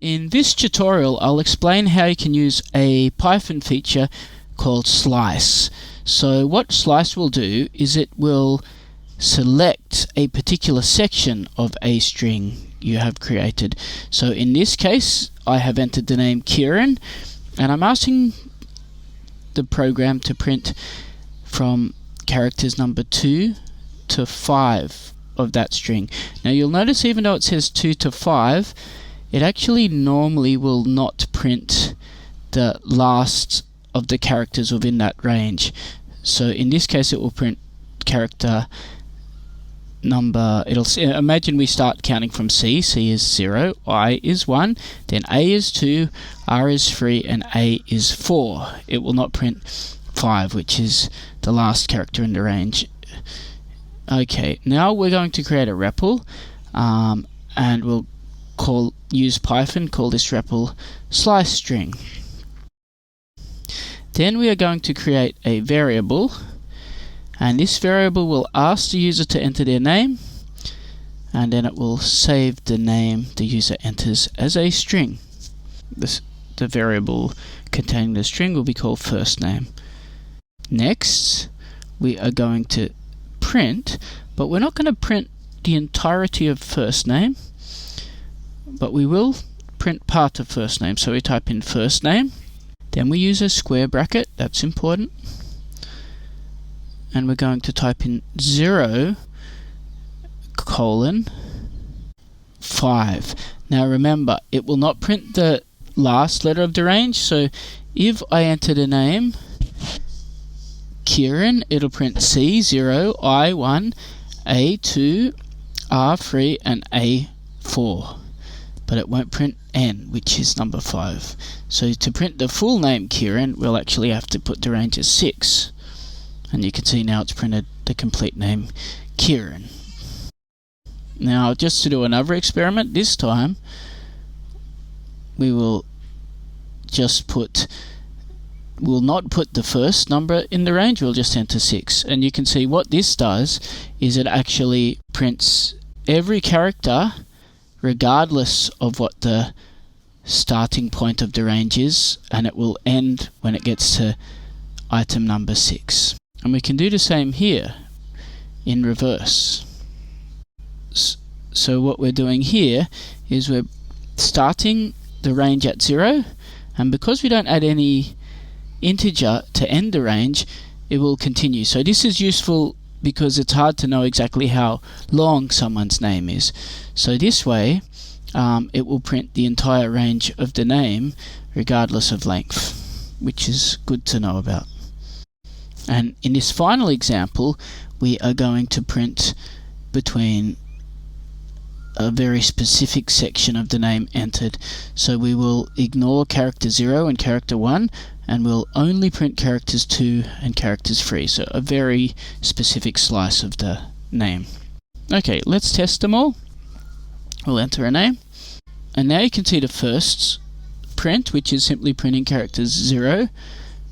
In this tutorial, I'll explain how you can use a Python feature called slice. So what slice will do is it will select a particular section of a string you have created. So in this case, I have entered the name Kieran, and I'm asking the program to print from characters number 2 to 5 of that string. Now you'll notice even though it says 2 to 5, it actually normally will not print the last of the characters within that range. So in this case it will print character number, imagine we start counting from C. C is 0, I is 1, then A is 2, R is 3, and A is 4. It will not print 5, which is the last character in the range. Okay, now we're going to create a REPL, and we'll use Python, call this REPL slice string. Then we are going to create a variable, and this variable will ask the user to enter their name, and then it will save the name the user enters as a string. The variable containing the string will be called first name. Next, we are going to print, but we're not going to print the entirety of first name, but we will print part of first name. So we type in first name, then we use a square bracket, that's important, and we're going to type in 0 colon 5. Now remember, it will not print the last letter of the range, so if I enter the name Kieran, it'll print C0, I1, A2, R3, and A4. But it won't print N, which is number 5. So to print the full name Kieran, we'll actually have to put the range as 6. And you can see now it's printed the complete name Kieran. Now just to do another experiment, this time we will not put the first number in the range, we'll just enter 6. And you can see what this does is it actually prints every character regardless of what the starting point of the range is, and it will end when it gets to item number 6. And we can do the same here in reverse. So what we're doing here is we're starting the range at 0, and because we don't add any integer to end the range, it will continue. So this is useful because it's hard to know exactly how long someone's name is. So this way it will print the entire range of the name regardless of length, which is good to know about. And in this final example, we are going to print between a very specific section of the name entered. So we will ignore character 0 and character 1, and we'll only print characters 2 and characters 3. So a very specific slice of the name. Okay, let's test them all. We'll enter a name, and now you can see the first print, which is simply printing characters 0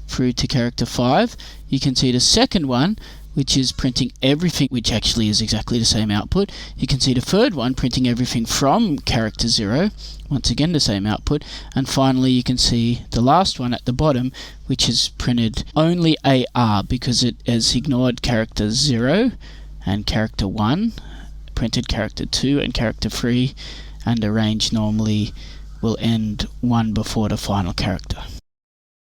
through to character 5. You can see the second one, which is printing everything, which actually is exactly the same output. You can see the third one printing everything from character 0, once again the same output. And finally you can see the last one at the bottom, which is printed only AR because it has ignored character 0 and character 1, printed character 2 and character 3, and the range normally will end 1 before the final character.